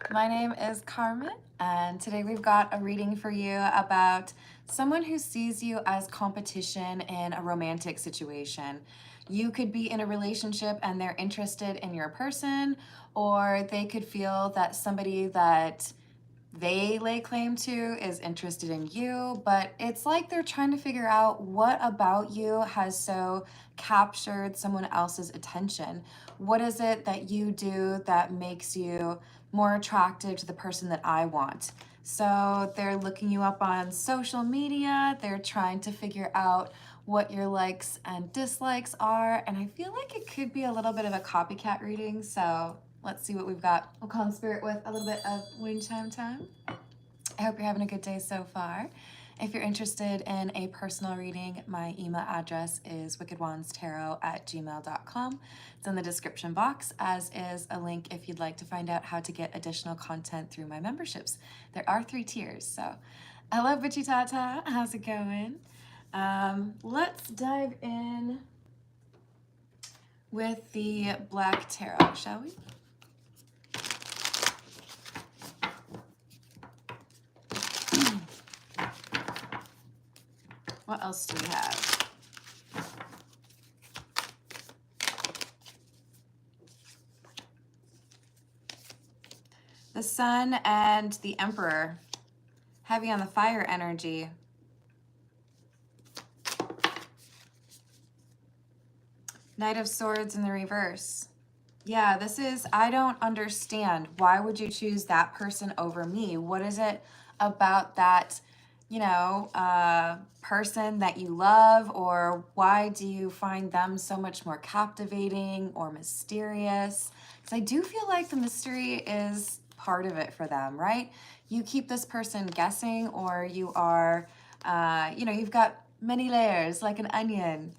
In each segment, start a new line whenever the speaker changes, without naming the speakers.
My name is Carmen, and today we've got a reading for you about someone who sees you as competition in a romantic situation. You could be in a relationship and they're interested in your person, or they could feel that somebody that they lay claim to is interested in you, but it's like they're trying to figure out what about you has so captured someone else's attention. What is it that you do that makes you more attractive to the person that I want? So they're looking you up on social media, they're trying to figure out what your likes and dislikes are, and I feel like it could be a little bit of a copycat reading, so let's see what we've got. We'll call in spirit with a little bit of wind chime time. I hope you're having a good day so far. If you're interested in a personal reading, my email address is wickedwandstarot@gmail.com. It's in the description box, as is a link if you'd like to find out how to get additional content through my memberships. There are 3 tiers, so hello, Bitchy Tata. How's it going? Let's dive in with the Black Tarot, shall we? What else do we have? The Sun and the Emperor, heavy on the fire energy. Knight of Swords in the reverse. Yeah, this is, I don't understand. Why would you choose that person over me? What is it about that, person that you love? Or why do you find them so much more captivating or mysterious? Because I do feel like the mystery is part of it for them, right? You keep this person guessing, or you are, you've got many layers like an onion.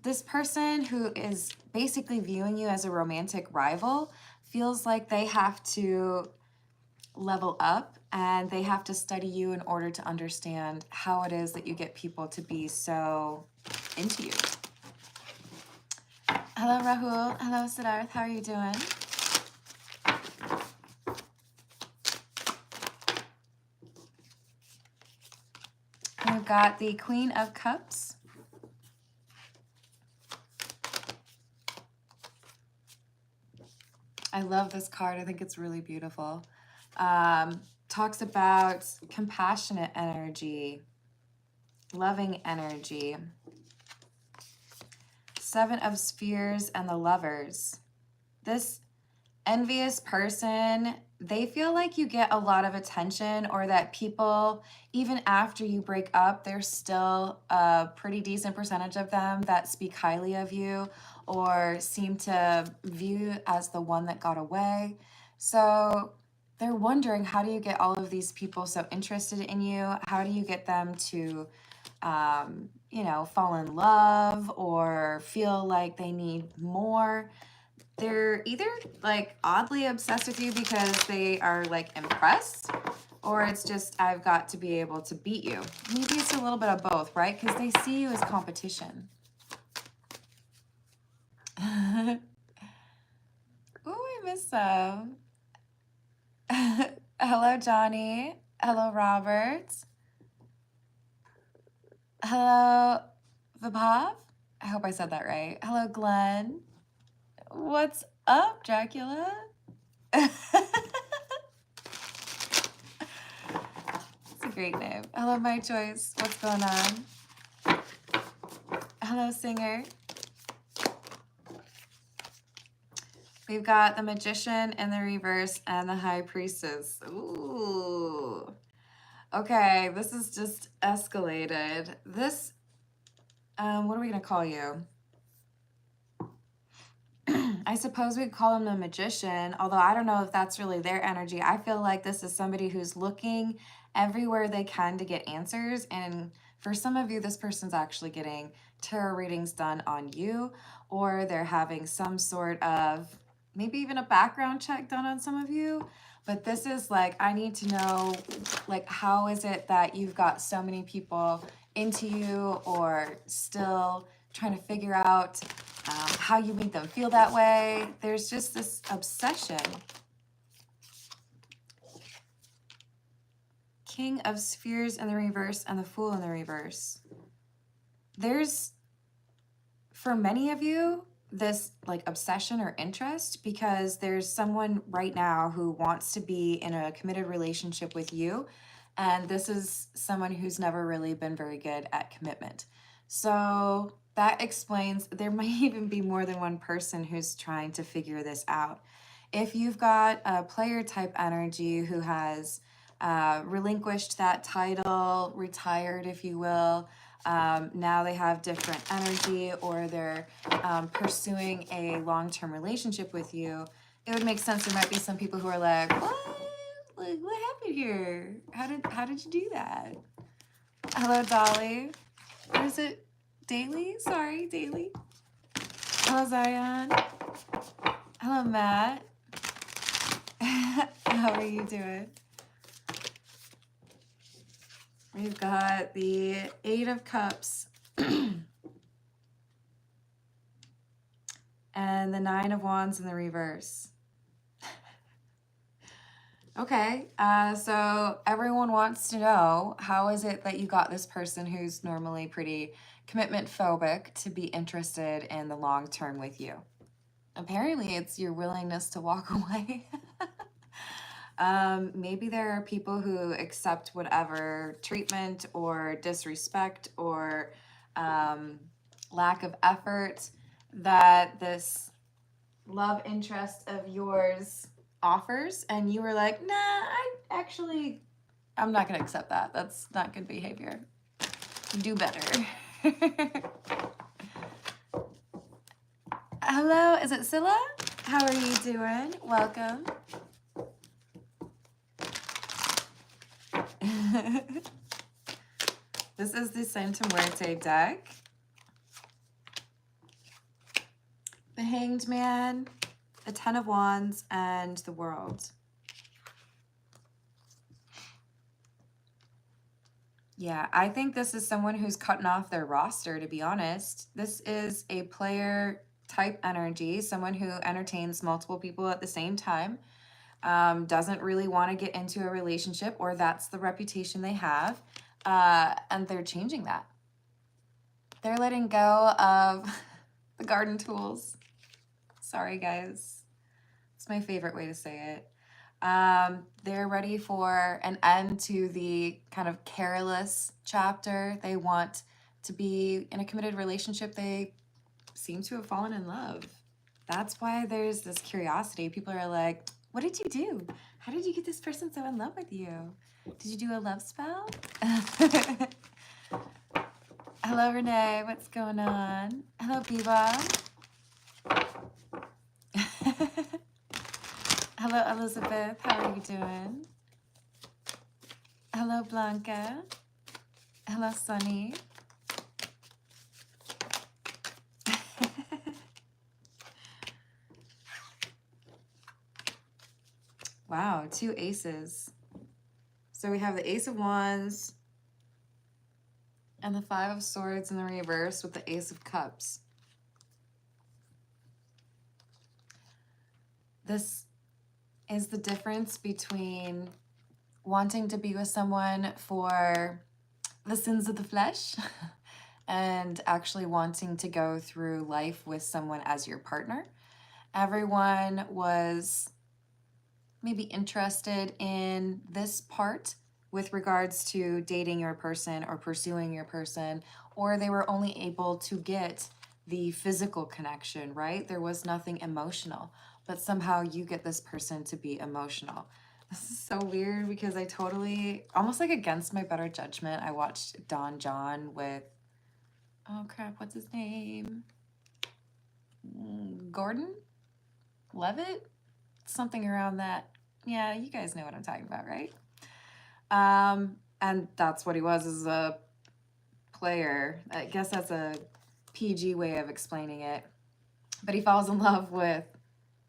This person who is basically viewing you as a romantic rival feels like they have to level up and they have to study you in order to understand how it is that you get people to be so into you. Hello, Rahul. Hello, Siddharth. How are you doing? We've got the Queen of Cups. I love this card. I think it's really beautiful. Talks about compassionate energy, loving energy. 7 of Spheres and the Lovers. This envious person, they feel like you get a lot of attention, or that people, even after you break up, there's still a pretty decent percentage of them that speak highly of you or seem to view you as the one that got away. So they're wondering, how do you get all of these people so interested in you? How do you get them to fall in love or feel like they need more? They're either like oddly obsessed with you because they are like impressed, or it's just, I've got to be able to beat you. Maybe it's a little bit of both, right? Because they see you as competition. Ooh, I miss them. Hello, Johnny. Hello, Robert. Hello, Vibhav. I hope I said that right. Hello, Glenn. What's up, Dracula? It's a great name. Hello, My Choice. What's going on? Hello, Singer. We've got the Magician in the reverse and the High Priestess. Ooh. Okay, this is just escalated. This, what are we going to call you? I suppose we'd call him the Magician, although I don't know if that's really their energy. I feel like this is somebody who's looking everywhere they can to get answers. And for some of you, this person's actually getting tarot readings done on you, or they're having some sort of, maybe even a background check done on some of you. But this is like, I need to know, like, how is it that you've got so many people into you, or still trying to figure out how you make them feel that way. There's just this obsession. King of Spheres in the reverse and the Fool in the reverse. There's, for many of you, this like obsession or interest because there's someone right now who wants to be in a committed relationship with you. And this is someone who's never really been very good at commitment. So that explains there might even be more than one person who's trying to figure this out. If you've got a player type energy who has relinquished that title, retired, if you will, now they have different energy, or they're pursuing a long-term relationship with you, it would make sense. There might be some people who are like, what happened here? How did you do that? Hello, Dolly. What is it? Daily? Sorry, Daily. Hello, Zion. Hello, Matt. How are you doing? We've got the Eight of Cups and the Nine of Wands in the reverse. Okay, so everyone wants to know, how is it that you got this person who's normally pretty commitment phobic to be interested in the long term with you? Apparently it's your willingness to walk away. Maybe there are people who accept whatever treatment or disrespect or lack of effort that this love interest of yours offers, and you were like, nah, I'm not gonna accept that. That's not good behavior. Do better. Hello, is it Scylla? How are you doing? Welcome. This is the Santa Muerte deck. The Hanged Man, the Ten of Wands, and the World. Yeah, I think this is someone who's cutting off their roster, to be honest. This is a player type energy, someone who entertains multiple people at the same time, doesn't really want to get into a relationship, or that's the reputation they have, and they're changing that. They're letting go of the garden tools. Sorry, guys. It's my favorite way to say it. They're ready for an end to the kind of careless chapter. They want to be in a committed relationship. They seem to have fallen in love. That's why there's this curiosity. People are like, what did you do? How did you get this person so in love with you? Did you do a love spell? Hello, Renee. What's going on? Hello, Bebop. Hello, Elizabeth. How are you doing? Hello, Blanca. Hello, Sunny. Wow, 2 aces. So we have the Ace of Wands and the Five of Swords in the reverse with the Ace of Cups. This is the difference between wanting to be with someone for the sins of the flesh and actually wanting to go through life with someone as your partner. Everyone was maybe interested in this part with regards to dating your person or pursuing your person, or they were only able to get the physical connection, right? There was nothing emotional, but somehow you get this person to be emotional. This is so weird because I totally, almost like against my better judgment, I watched Don John with, oh crap, what's his name? Gordon Levitt? Something around that. Yeah, you guys know what I'm talking about, right? And that's what he was, as a player. I guess that's a PG way of explaining it. But he falls in love with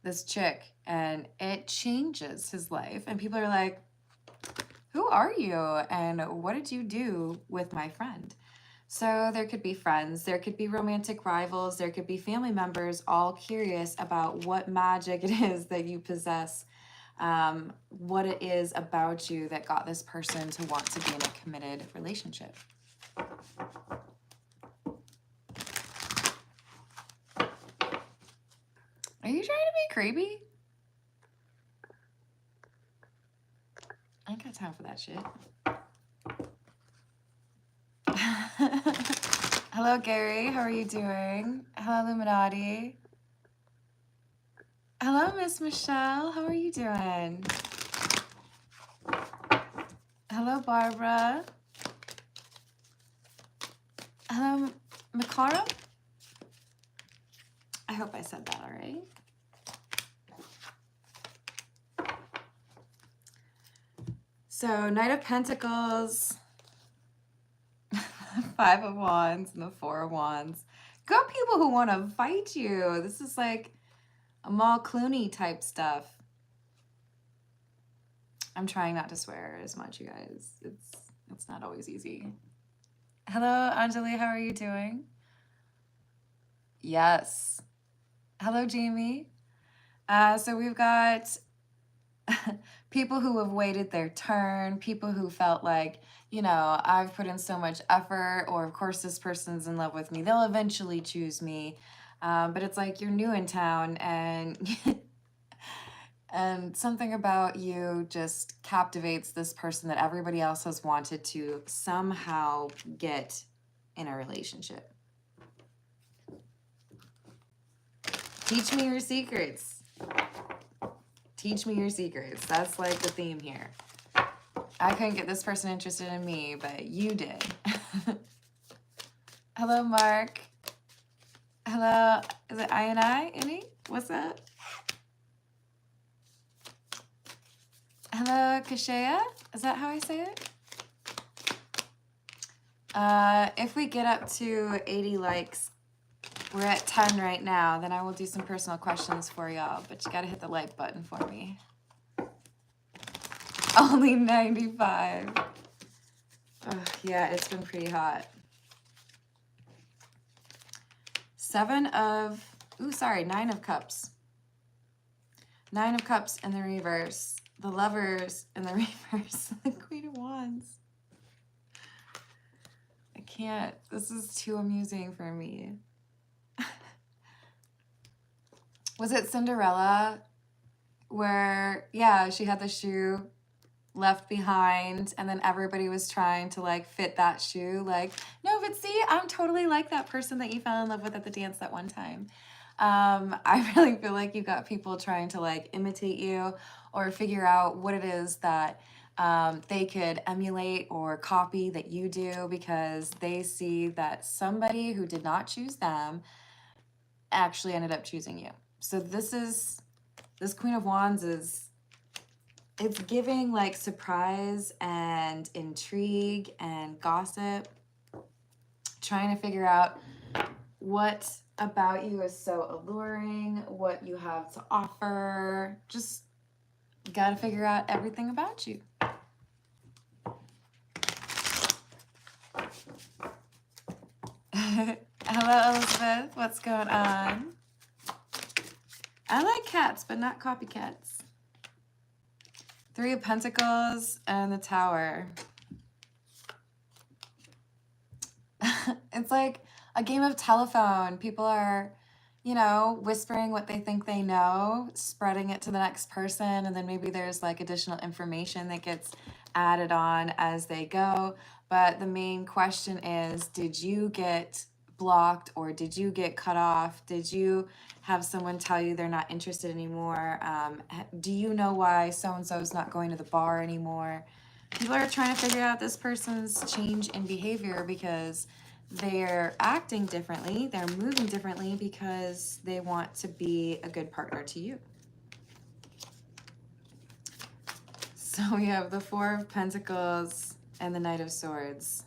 this chick and it changes his life. And people are like, who are you? And what did you do with my friend? So there could be friends, there could be romantic rivals, there could be family members all curious about what magic it is that you possess. what it is about you that got this person to want to be in a committed relationship. Are you trying to be creepy? I ain't got time for that shit. Hello, Gary. How are you doing? Hello, Illuminati. Hello, Miss Michelle. How are you doing? Hello, Barbara. Hello, Makara. I hope I said that all right. So, Knight of Pentacles, Five of Wands, and the Four of Wands. Got people who want to fight you. This is like Amal Clooney type stuff. I'm trying not to swear as much, you guys. It's not always easy. Hello, Anjali. How are you doing? Yes. Hello, Jamie. So we've got people who have waited their turn, people who felt like, you know, I've put in so much effort, or of course this person's in love with me, they'll eventually choose me. But it's like you're new in town, and and something about you just captivates this person that everybody else has wanted to somehow get in a relationship. Teach me your secrets. Teach me your secrets. That's like the theme here. I couldn't get this person interested in me, but you did. Hello, Mark. Hello, is it I? Any? What's up? Hello, Kashaya. Is that how I say it? If we get up to 80 likes, we're at 10 right now, then I will do some personal questions for y'all, but you gotta hit the like button for me. Only 95. Ugh, yeah, it's been pretty hot. Nine of Cups. Nine of Cups in the reverse. The Lovers in the reverse. The Queen of Wands. I can't. This is too amusing for me. Was it Cinderella where, yeah, she had the shoe left behind and then everybody was trying to like fit that shoe? Like, no, but see, I'm totally like that person that you fell in love with at the dance that one time. I really feel like you got people trying to like imitate you or figure out what it is that they could emulate or copy that you do, because they see that somebody who did not choose them actually ended up choosing you. So this Queen of Wands it's giving like surprise and intrigue and gossip, trying to figure out what about you is so alluring, what you have to offer. Just got to figure out everything about you. Hello, Elizabeth. What's going on? I like cats, but not copycats. Three of Pentacles and the Tower. It's like a game of telephone. People are, you know, whispering what they think they know, spreading it to the next person, and then maybe there's like additional information that gets added on as they go. But the main question is, did you get blocked or did you get cut off? Did you have someone tell you they're not interested anymore? Do you know why so-and-so is not going to the bar anymore? People are trying to figure out this person's change in behavior because they're acting differently, they're moving differently because they want to be a good partner to you. So we have the Four of Pentacles and the Knight of Swords.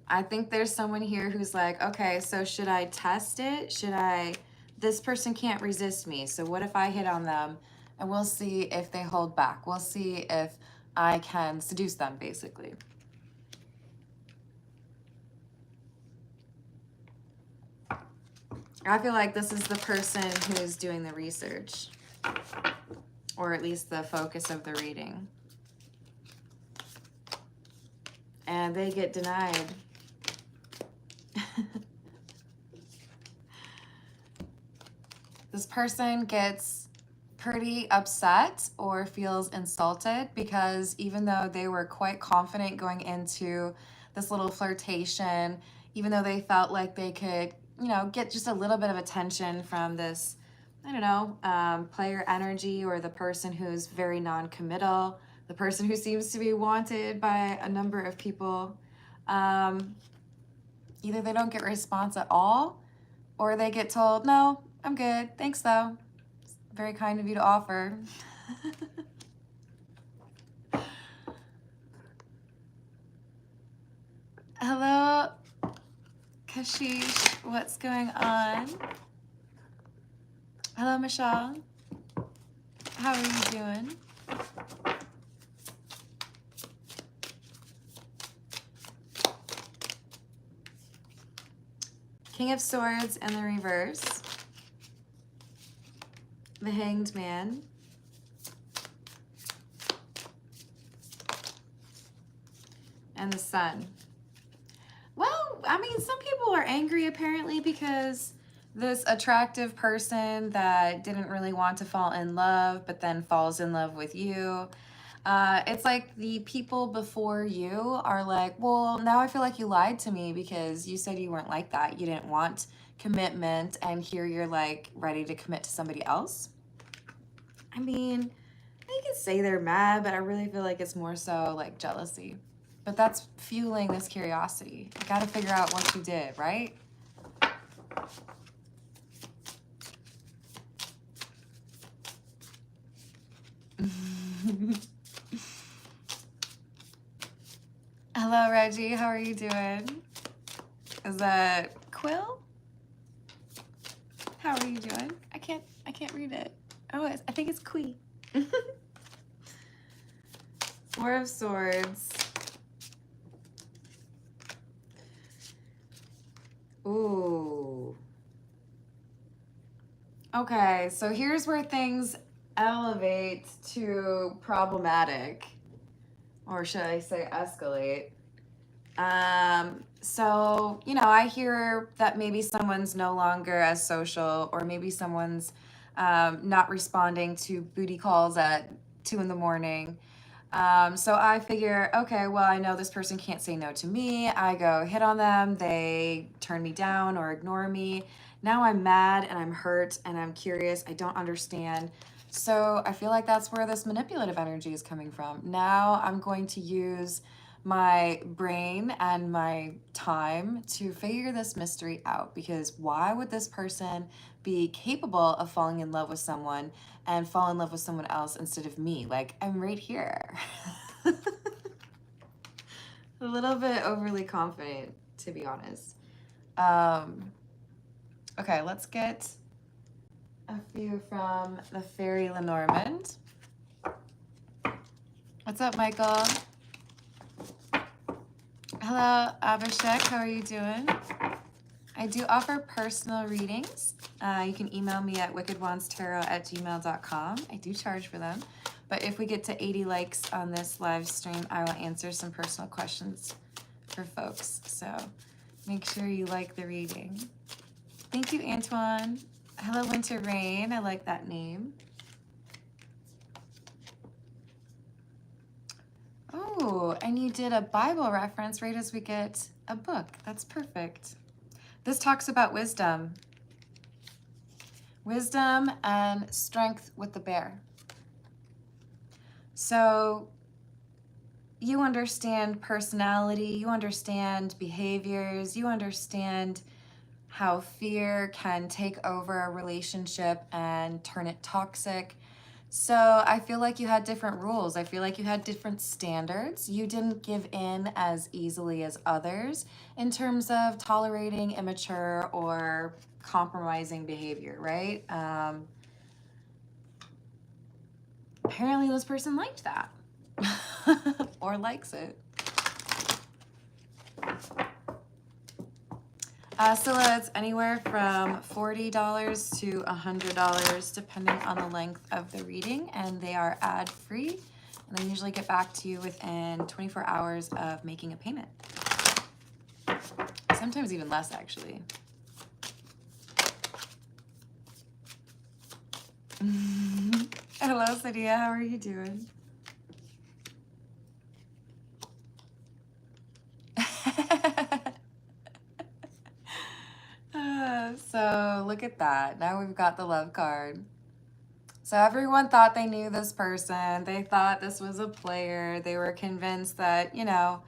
I think there's someone here who's like, okay, so should I test it? This person can't resist me, so what if I hit on them? And we'll see if they hold back. We'll see if I can seduce them, basically. I feel like this is the person who's doing the research. or at least the focus of the reading. And they get denied. This person gets pretty upset or feels insulted because even though they were quite confident going into this little flirtation, even though they felt like they could, you know, get just a little bit of attention from this, I don't know, player energy, or the person who's very non-committal, the person who seems to be wanted by a number of people, either they don't get a response at all, or they get told, no, I'm good, thanks though. It's very kind of you to offer. Hello, Kashish, what's going on? Hello, Michelle. How are you doing? King of Swords in the reverse. The Hanged Man. And the Sun. Well, I mean, some people are angry apparently because this attractive person that didn't really want to fall in love, but then falls in love with you. It's like the people before you are like, well, now I feel like you lied to me because you said you weren't like that. You didn't want commitment, and here you're like ready to commit to somebody else. I mean, they can say they're mad, but I really feel like it's more so like jealousy. But that's fueling this curiosity. You gotta figure out what you did, right? Hello, Reggie. How are you doing? Is that Quill? How are you doing? I can't read it. Oh, I think it's Quee. Four of Swords. Ooh. Okay, so here's where things elevate to problematic. Or should I say escalate? So, you know, I hear that maybe someone's no longer as social, or maybe someone's not responding to booty calls at 2 in the morning. So I figure, okay, well, I know this person can't say no to me. I go hit on them. They turn me down or ignore me. Now I'm mad and I'm hurt and I'm curious. I don't understand. So I feel like that's where this manipulative energy is coming from. Now I'm going to use my brain and my time to figure this mystery out, because why would this person be capable of falling in love with someone and fall in love with someone else instead of me? Like, I'm right here. A little bit overly confident, to be honest. Okay, let's get a few from the Fairy Lenormand. What's up, Michael? Hello, Abhishek. How are you doing? I do offer personal readings. You can email me at wickedwandstarot@gmail.com. I do charge for them. But if we get to 80 likes on this live stream, I will answer some personal questions for folks. So make sure you like the reading. Thank you, Antoine. Hello, Winter Rain. I like that name. Oh, and you did a Bible reference right as we get a book. That's perfect. This talks about wisdom. Wisdom and strength with the bear. So you understand personality, you understand behaviors, you understand how fear can take over a relationship and turn it toxic. So I feel like you had different rules. I feel like you had different standards. You didn't give in as easily as others in terms of tolerating immature or compromising behavior, right? Apparently this person liked that or likes it. So it's anywhere from $40 to $100 depending on the length of the reading, and they are ad-free, and I usually get back to you within 24 hours of making a payment. Sometimes even less, actually. Hello, Sadia. How are you doing? So look at that. Now we've got the love card. So everyone thought they knew this person. They thought this was a player. They were convinced that, you know,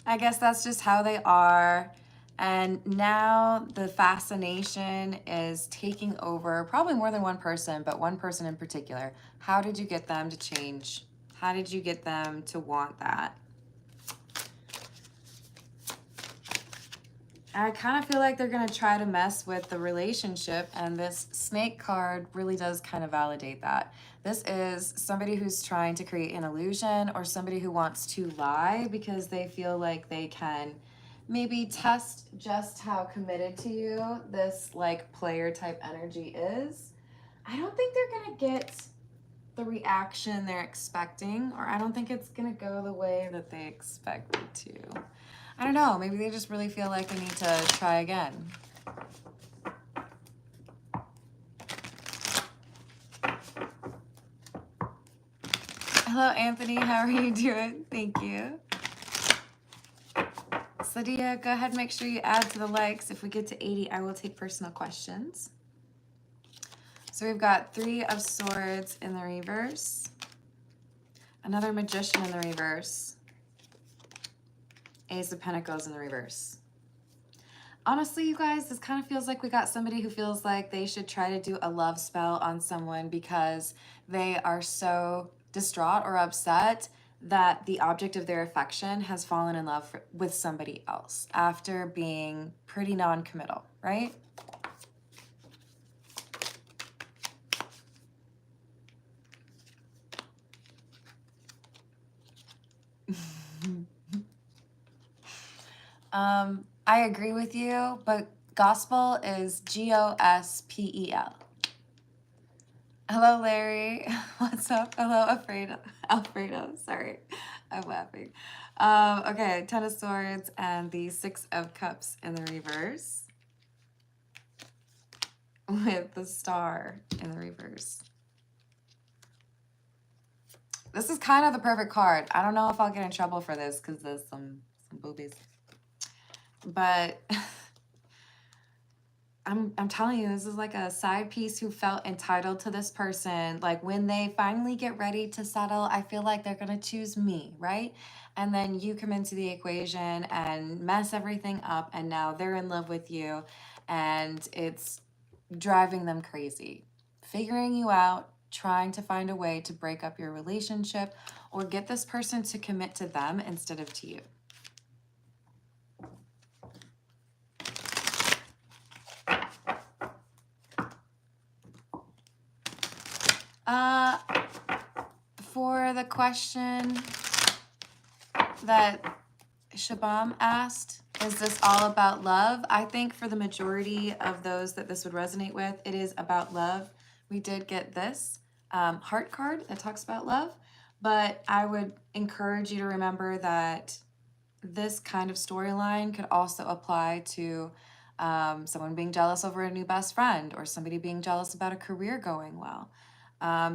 I guess that's just how they are. And now the fascination is taking over probably more than one person, but one person in particular. How did you get them to change? How did you get them to want that? I kind of feel like they're going to try to mess with the relationship, and this snake card really does kind of validate that. This is somebody who's trying to create an illusion, or somebody who wants to lie because they feel like they can maybe test just how committed to you this like player type energy is. I don't think they're going to get the reaction they're expecting, or I don't think it's going to go the way that they expect it to. I don't know, maybe they just really feel like they need to try again. Hello, Anthony, how are you doing? Thank you. Sadia, go ahead and make sure you add to the likes. If we get to 80, I will take personal questions. So we've got 3 of Swords in the reverse. Another Magician in the reverse. Ace of Pentacles in the reverse. Honestly, you guys, this kind of feels like we got somebody who feels like they should try to do a love spell on someone because they are so distraught or upset that the object of their affection has fallen in love with somebody else after being pretty non-committal, right? I agree with you, but gospel is Gospel. Hello, Larry. What's up? Hello, Alfredo. Sorry, I'm laughing. Okay, 10 of Swords and the 6 of Cups in the reverse with the Star in the reverse. This is kind of the perfect card. I don't know if I'll get in trouble for this because there's some boobies. But I'm telling you, this is like a side piece who felt entitled to this person. Like when they finally get ready to settle, I feel like they're going to choose me, right? And then you come into the equation and mess everything up, and now they're in love with you, and it's driving them crazy. Figuring you out, trying to find a way to break up your relationship or get this person to commit to them instead of to you. For the question that Shabam asked, is this all about love? I think for the majority of those that this would resonate with, it is about love. We did get this heart card that talks about love, but I would encourage you to remember that this kind of storyline could also apply to someone being jealous over a new best friend, or somebody being jealous about a career going well.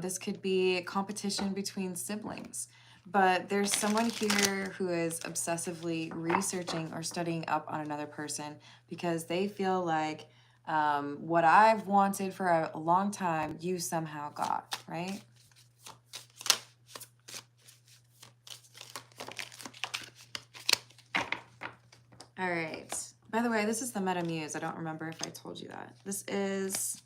This could be a competition between siblings, but there's someone here who is obsessively researching or studying up on another person because they feel like what I've wanted for a long time, you somehow got, right? All right. By the way, this is the Meta Muse. I don't remember if I told you that. This is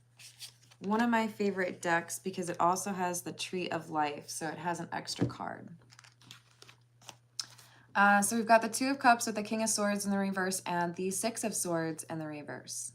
one of my favorite decks because it also has the Tree of Life, so it has an extra card. So we've got the 2 of Cups with the King of Swords in the reverse and the 6 of Swords in the reverse.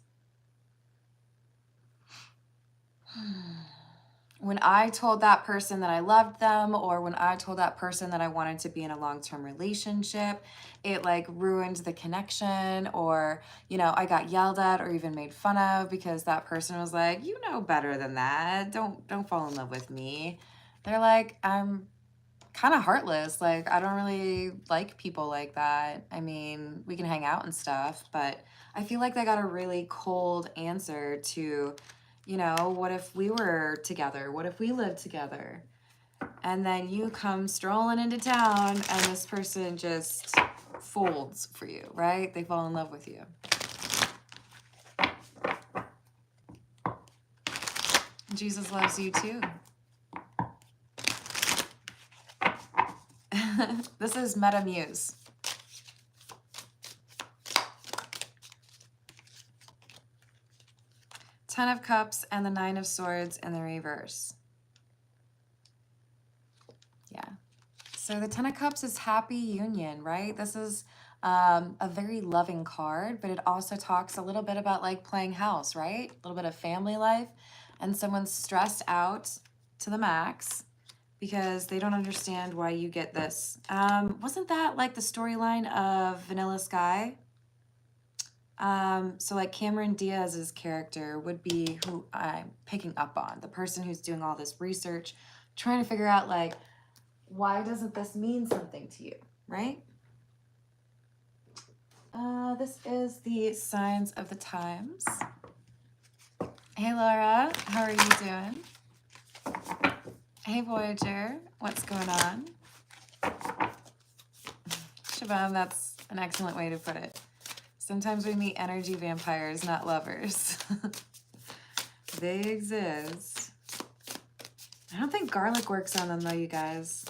when I told that person that I loved them, or when I told that person that I wanted to be in a long-term relationship, it like ruined the connection, or, you know, I got yelled at or even made fun of because that person was like, you know better than that. Don't fall in love with me. They're like, I'm kind of heartless. Like, I don't really like people like that. I mean, we can hang out and stuff, but I feel like they got a really cold answer to, you know, what if we were together? What if we lived together? And then you come strolling into town and this person just folds for you, right? They fall in love with you. Jesus loves you too. This is Meta Muse. Ten of Cups and the Nine of Swords in the reverse. Yeah. So the Ten of Cups is happy union, right? This is a very loving card, but it also talks a little bit about like playing house, right? A little bit of family life, and someone's stressed out to the max because they don't understand why you get this. Wasn't that like the storyline of Vanilla Sky? So like Cameron Diaz's character would be who I'm picking up on, the person who's doing all this research, trying to figure out like, why doesn't this mean something to you, right? This is the Signs of the Times. Hey Laura, how are you doing? Hey Voyager, what's going on? Shabam, that's an excellent way to put it. Sometimes we meet energy vampires, not lovers. They exist. I don't think garlic works on them though, you guys.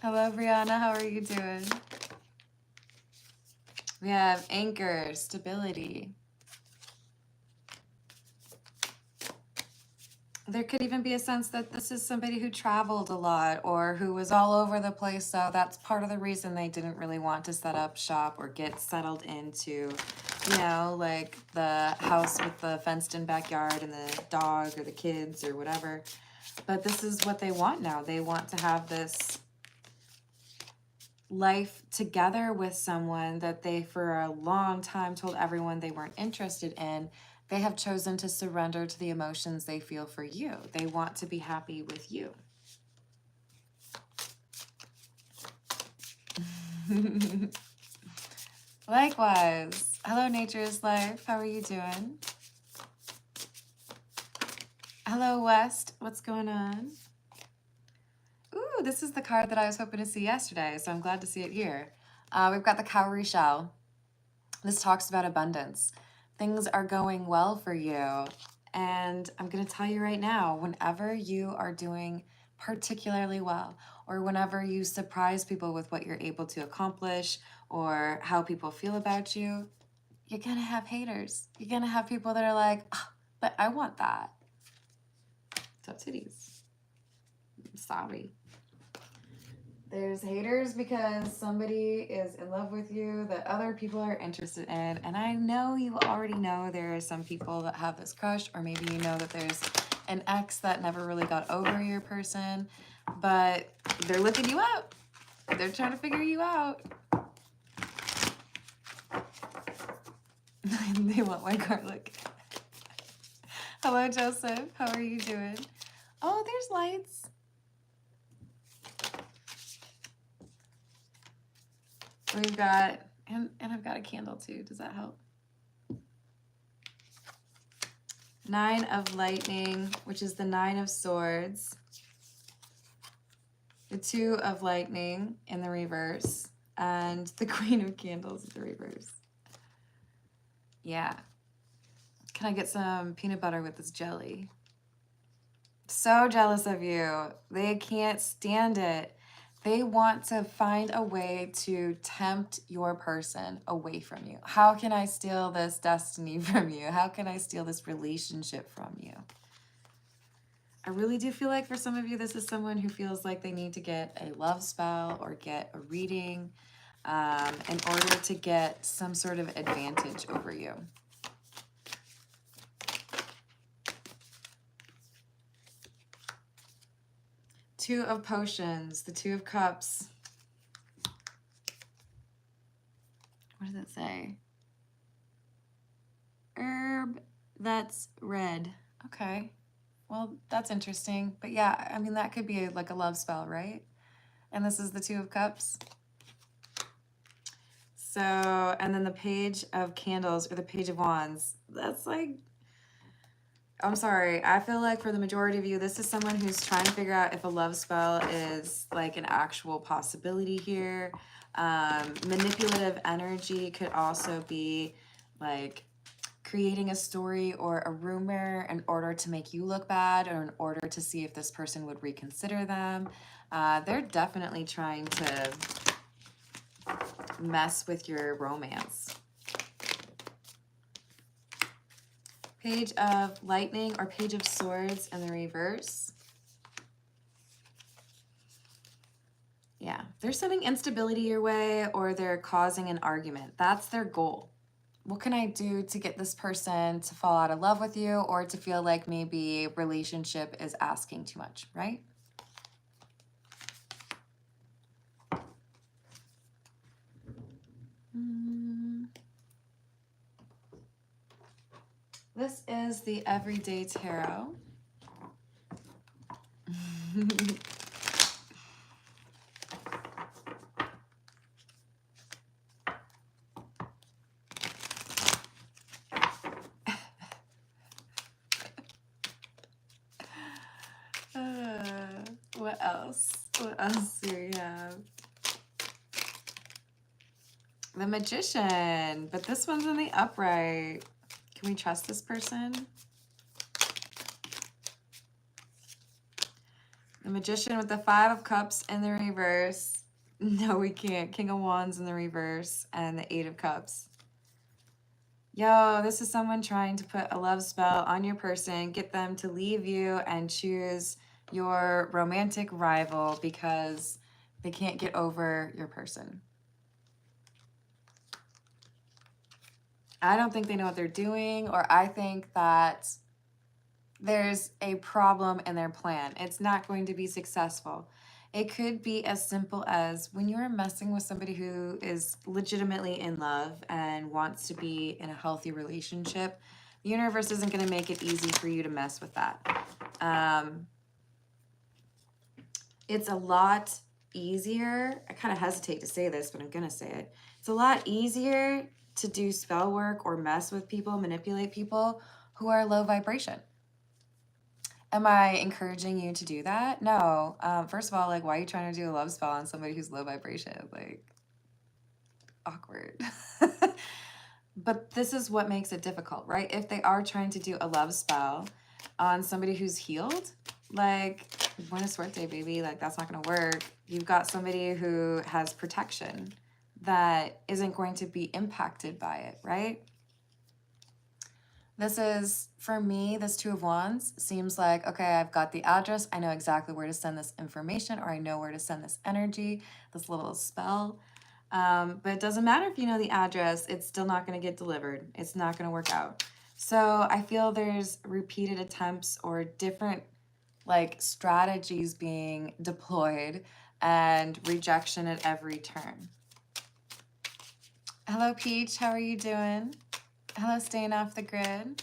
Hello, Brianna. How are you doing? We have anchor, stability. There could even be a sense that this is somebody who traveled a lot or who was all over the place. So that's part of the reason they didn't really want to set up shop or get settled into, you know, like the house with the fenced-in backyard and the dog or the kids or whatever. But this is what they want now. They want to have this life together with someone that they for a long time told everyone they weren't interested in. They have chosen to surrender to the emotions they feel for you. They want to be happy with you. Likewise. Hello, Nature's Life. How are you doing? Hello, West. What's going on? Ooh, this is the card that I was hoping to see yesterday, so I'm glad to see it here. We've got the cowrie shell. This talks about abundance. Things are going well for you. And I'm going to tell you right now, whenever you are doing particularly well, or whenever you surprise people with what you're able to accomplish or how people feel about you, you're going to have haters. You're going to have people that are like, oh, but I want that. Top titties. I'm sorry. There's haters because somebody is in love with you that other people are interested in. And I know you already know there are some people that have this crush, or maybe you know that there's an ex that never really got over your person, but they're looking you up. They're trying to figure you out. They want my garlic. Hello, Joseph. How are you doing? Oh, there's lights. We've got, and I've got a candle too. Does that help? Nine of Lightning, which is the Nine of Swords. The Two of Lightning in the reverse. And the Queen of Candles in the reverse. Yeah. Can I get some peanut butter with this jelly? So jealous of you. They can't stand it. They want to find a way to tempt your person away from you. How can I steal this destiny from you? How can I steal this relationship from you? I really do feel like for some of you, this is someone who feels like they need to get a love spell or get a reading in order to get some sort of advantage over you. Two of Potions, the Two of Cups. What does it say? Herb that's red. Okay. Well, that's interesting. But yeah, I mean, that could be like a love spell, right? And this is the Two of Cups. So, and then the Page of Candles or the Page of Wands. That's like, I'm sorry. I feel like for the majority of you, this is someone who's trying to figure out if a love spell is like an actual possibility here. Manipulative energy could also be like creating a story or a rumor in order to make you look bad or in order to see if this person would reconsider them. They're definitely trying to mess with your romance. Page of Lightning or Page of Swords in the reverse. Yeah, they're sending instability your way or they're causing an argument. That's their goal. What can I do to get this person to fall out of love with you or to feel like maybe relationship is asking too much, right? This is the Everyday Tarot. What else? What else do we have? The Magician, but this one's in the upright. Can we trust this person? The Magician with the Five of Cups in the reverse. No, we can't. King of Wands in the reverse and the Eight of Cups. Yo, this is someone trying to put a love spell on your person, get them to leave you and choose your romantic rival because they can't get over your person. I don't think they know what they're doing, or I think that there's a problem in their plan. It's not going to be successful. It could be as simple as when you're messing with somebody who is legitimately in love and wants to be in a healthy relationship, the universe isn't going to make it easy for you to mess with that. It's a lot easier. I kind of hesitate to say this, but I'm going to say it. It's a lot easier to do spell work or mess with people, manipulate people who are low vibration. Am I encouraging you to do that? No. First of all, like, why are you trying to do a love spell on somebody who's low vibration? Like, awkward. But this is what makes it difficult, right? If they are trying to do a love spell on somebody who's healed, like, Buena Suerte, baby. Like, that's not going to work. You've got somebody who has protection that isn't going to be impacted by it, right? This is, for me, this Two of Wands seems like, okay, I've got the address. I know exactly where to send this information, or I know where to send this energy, this little spell. But it doesn't matter if you know the address. It's still not going to get delivered. It's not going to work out. So I feel there's repeated attempts or different like strategies being deployed and rejection at every turn. Hello, Peach. How are you doing? Hello, staying off the grid.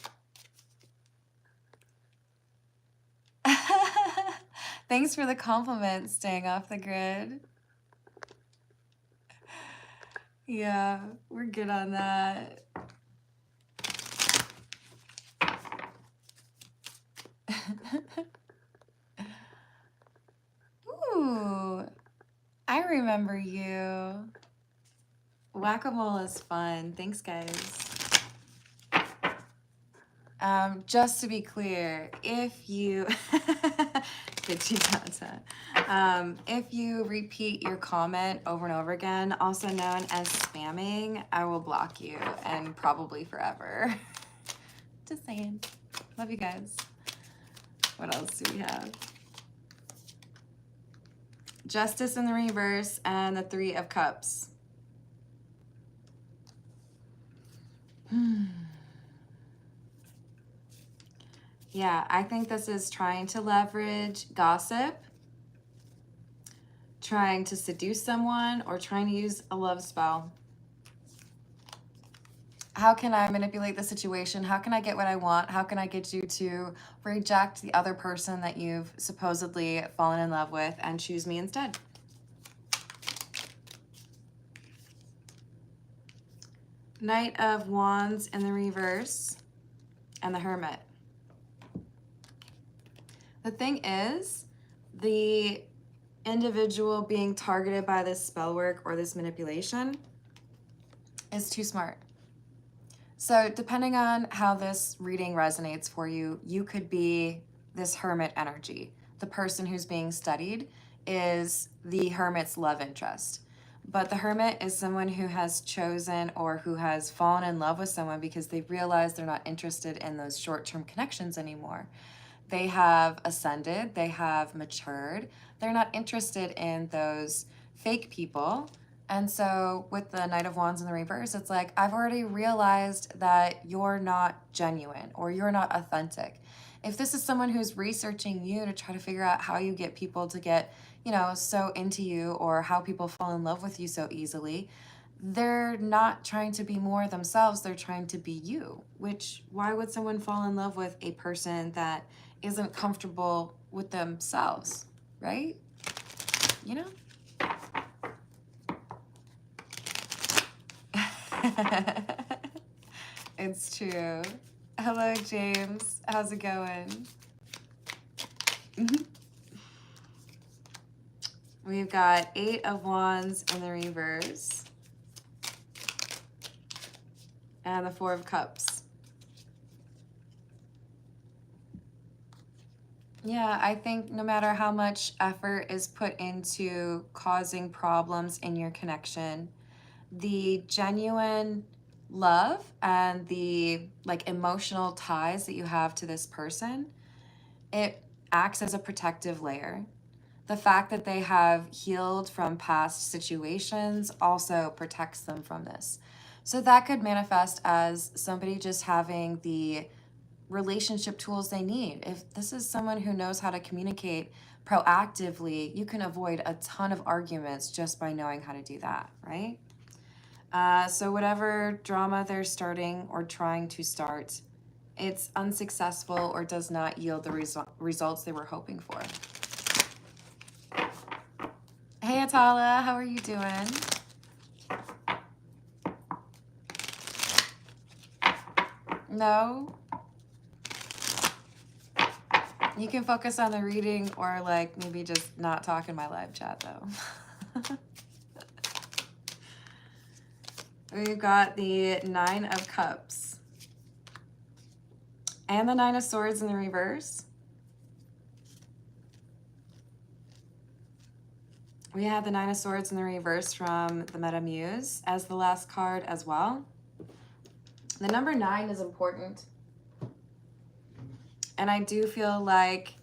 Thanks for the compliment, staying off the grid. Yeah, we're good on that. Ooh, I remember you. Whack-a-mole is fun. Thanks, guys. Just to be clear, if you if you repeat your comment over and over again, also known as spamming, I will block you and probably forever. Just saying. Love you guys. What else do we have? Justice in the reverse and the Three of Cups. Yeah, I think this is trying to leverage gossip trying to seduce someone, or trying to use a love spell. How can I manipulate the situation? How can I get what I want? How can I get you to reject the other person that you've supposedly fallen in love with and choose me instead? Knight of Wands in the reverse and the Hermit. The thing is, the individual being targeted by this spell work or this manipulation is too smart. So depending on how this reading resonates for you, you could be this Hermit energy. The person who's being studied is the Hermit's love interest. But the Hermit is someone who has chosen or who has fallen in love with someone because they realize they're not interested in those short-term connections anymore. They have ascended, they have matured, they're not interested in those fake people. And so with the Knight of Wands in the reverse, it's like, I've already realized that you're not genuine or you're not authentic. If this is someone who's researching you to try to figure out how you get people to get, you know, so into you, or how people fall in love with you so easily, they're not trying to be more themselves, they're trying to be you. Which, why would someone fall in love with a person that isn't comfortable with themselves, right? You know? It's true. Hello, James. How's it going? We've got 8 of Wands in the reverse and the 4 of Cups. Yeah, I think no matter how much effort is put into causing problems in your connection, the genuine love and the like emotional ties that you have to this person, it acts as a protective layer. The fact that they have healed from past situations also protects them from this. So that could manifest as somebody just having the relationship tools they need. If this is someone who knows how to communicate proactively, you can avoid a ton of arguments just by knowing how to do that, right? So whatever drama they're starting or trying to start, it's unsuccessful or does not yield the results they were hoping for. Hey, Atala, how are you doing? No? You can focus on the reading or like maybe just not talk in my live chat though. We've got the 9 of Cups and the 9 of Swords in the reverse. We have the 9 of Swords in the reverse from the Meta Muse as the last card as well. The number 9 is important. And I do feel like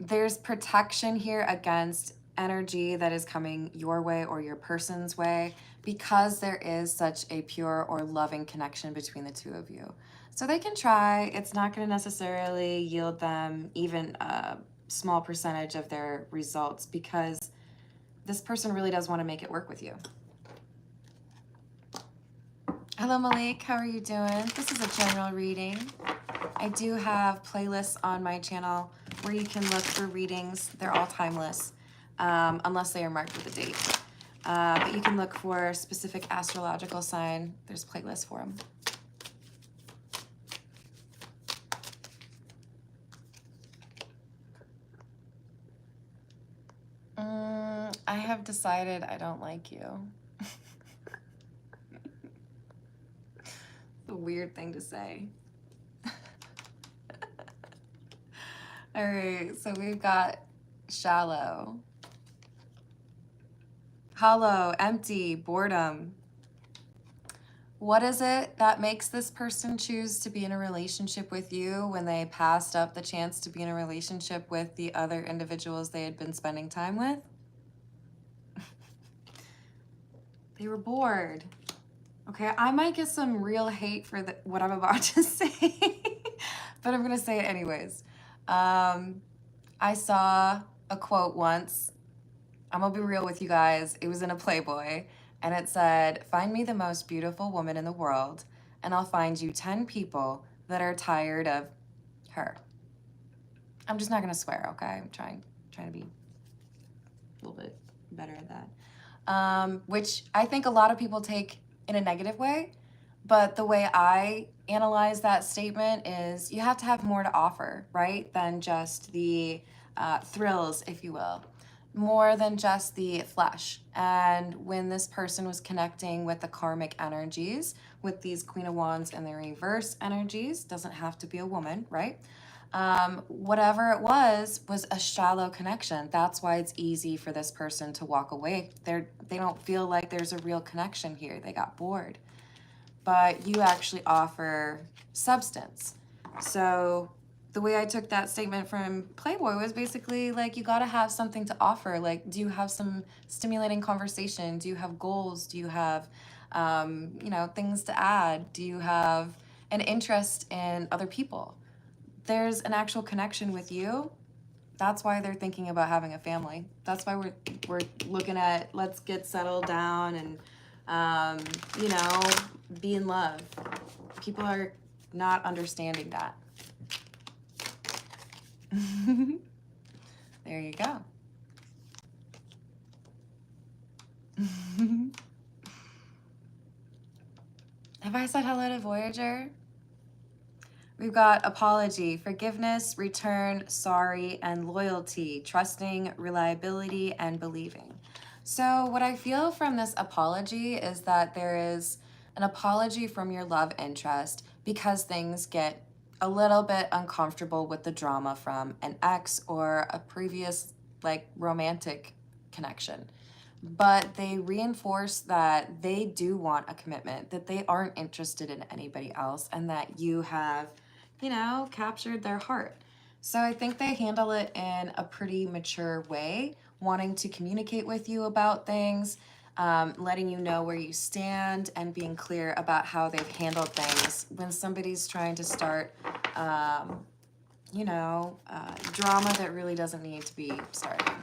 there's protection here against energy that is coming your way or your person's way because there is such a pure or loving connection between the two of you. So they can try. It's not going to necessarily yield them even a small percentage of their results because this person really does want to make it work with you. Hello, Malik. How are you doing? This is a general reading. I do have playlists on my channel where you can look for readings. They're all timeless, unless they are marked with a date. But you can look for a specific astrological sign. There's playlists for them. I have decided I don't like you. It's a weird thing to say. All right, so we've got shallow, hollow, empty, boredom. What is it that makes this person choose to be in a relationship with you when they passed up the chance to be in a relationship with the other individuals they had been spending time with? They were bored. Okay, I might get some real hate for what I'm about to say, but I'm gonna say it anyways. I saw a quote once I'm gonna be real with you guys. It was in a Playboy, and it said, find me the most beautiful woman in the world, and I'll find you 10 people that are tired of her. I'm just not gonna swear, okay? I'm trying to be a little bit better at that. Which I think a lot of people take in a negative way, but the way I analyze that statement is you have to have more to offer, right? Than just the thrills, if you will, more than just the flesh. And when this person was connecting with the karmic energies, with these Queen of Wands and the reverse energies, doesn't have to be a woman, right? Whatever it was a shallow connection. That's why it's easy for this person to walk away. They don't feel like there's a real connection here. They got bored. But you actually offer substance. So the way I took that statement from Playboy was basically like, you got to have something to offer. Like, do you have some stimulating conversation? Do you have goals? Do you have, things to add? Do you have an interest in other people? There's an actual connection with you. That's why they're thinking about having a family. That's why we're looking at, let's get settled down and be in love. People are not understanding that. There you go. Have I said hello to Voyager? We've got apology, forgiveness, return, sorry, and loyalty, trusting, reliability, and believing. So what I feel from this apology is that there is an apology from your love interest because things get a little bit uncomfortable with the drama from an ex or a previous romantic connection. But they reinforce that they do want a commitment, that they aren't interested in anybody else, and that you have captured their heart. So I think they handle it in a pretty mature way, wanting to communicate with you about things, letting you know where you stand, and being clear about how they've handled things when somebody's trying to start, drama that really doesn't need to be starting.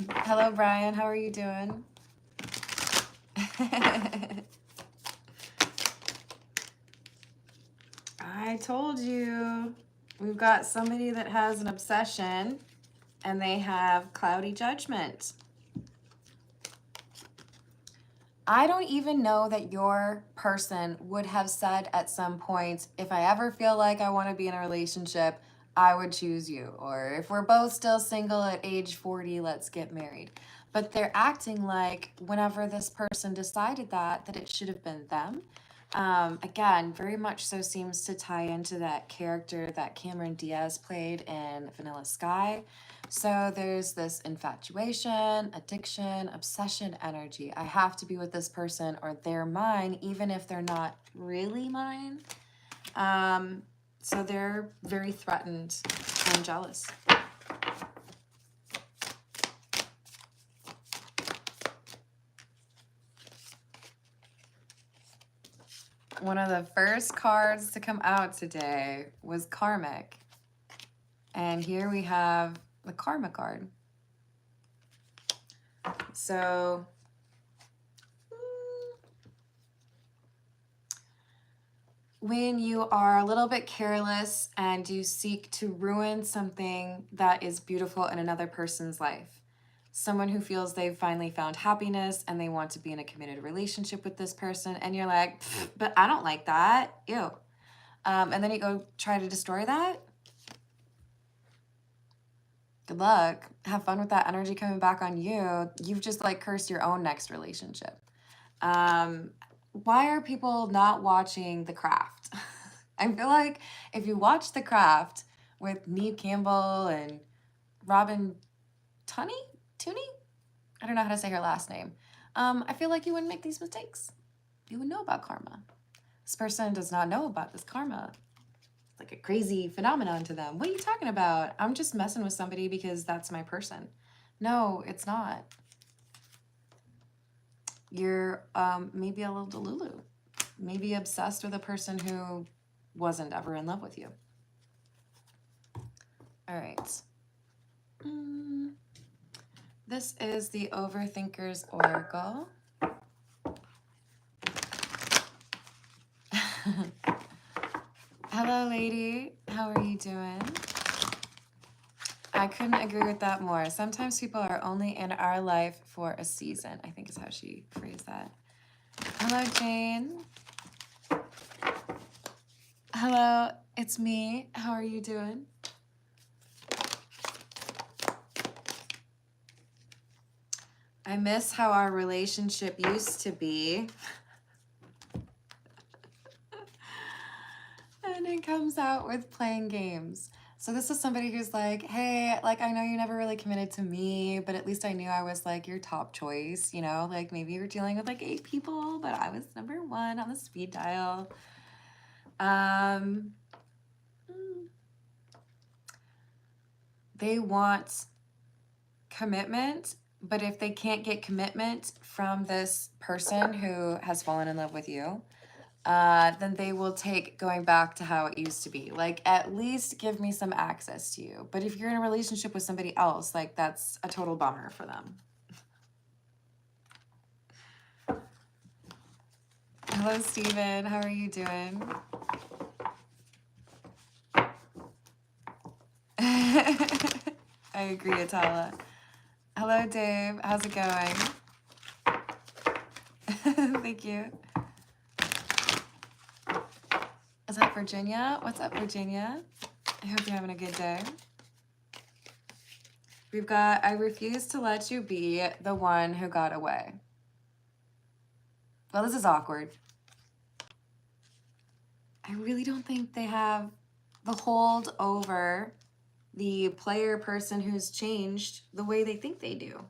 Hello, Brian. How are you doing? I told you, we've got somebody that has an obsession and they have cloudy judgment. I don't even know that your person would have said at some point, if I ever feel like I want to be in a relationship, I would choose you. Or if we're both still single at age 40, let's get married. But they're acting like whenever this person decided that it should have been them. Again, very much so seems to tie into that character that Cameron Diaz played in Vanilla Sky. So there's this infatuation, addiction, obsession energy. I have to be with this person or they're mine, even if they're not really mine. So they're very threatened and jealous. One of the first cards to come out today was Karmic. And here we have the Karma card. So when you are a little bit careless and you seek to ruin something that is beautiful in another person's life, someone who feels they've finally found happiness and they want to be in a committed relationship with this person, and you're like, but I don't like that, ew. And then you go try to destroy that. Good luck. Have fun with that energy coming back on you. You've just cursed your own next relationship. Why are people not watching The Craft? I feel like if you watch The Craft with Neve Campbell and Robin Tunney? I don't know how to say her last name. I feel like you wouldn't make these mistakes. You would know about karma. This person does not know about this karma. It's like a crazy phenomenon to them. What are you talking about? I'm just messing with somebody because that's my person. No, it's not. You're maybe a little delulu. Maybe obsessed with a person who wasn't ever in love with you. All right. This is the Overthinker's Oracle. Hello, lady. How are you doing? I couldn't agree with that more. Sometimes people are only in our life for a season, I think is how she phrased that. Hello, Jane. Hello, it's me. How are you doing? I miss how our relationship used to be. And it comes out with playing games. So this is somebody who's like, hey, like, I know you never really committed to me, but at least I knew I was like your top choice, you know, like maybe you're dealing with like 8 people, but I was number 1 on the speed dial. They want commitment, but if they can't get commitment from this person who has fallen in love with you, then they will take going back to how it used to be. Like, at least give me some access to you. But if you're in a relationship with somebody else, like, that's a total bummer for them. Hello, Steven. How are you doing? I agree, Atala. Hello, Dave. How's it going? Thank you. Is that Virginia? What's up, Virginia? I hope you're having a good day. We've got, I refuse to let you be the one who got away. Well, this is awkward. I really don't think they have the hold over the player person who's changed the way they think they do.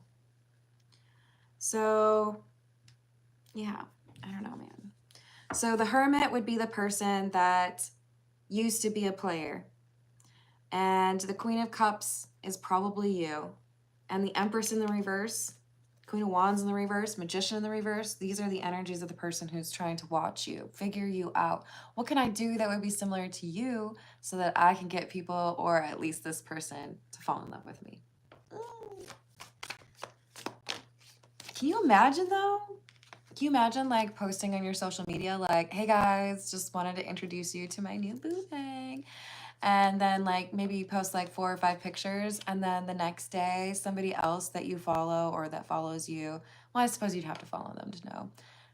So, yeah, I don't know, man. So the Hermit would be the person that used to be a player. And the Queen of Cups is probably you. And the Empress in the reverse, Queen of Wands in the reverse, Magician in the reverse, these are the energies of the person who's trying to watch you, figure you out. What can I do that would be similar to you so that I can get people, or at least this person, to fall in love with me? Can you imagine, though? Can you imagine, like, posting on your social media, like, hey, guys, just wanted to introduce you to my new boo thing. And then, like, maybe you post, like, 4 or 5 pictures, and then the next day, somebody else that you follow or that follows you, well, I suppose you'd have to follow them to know,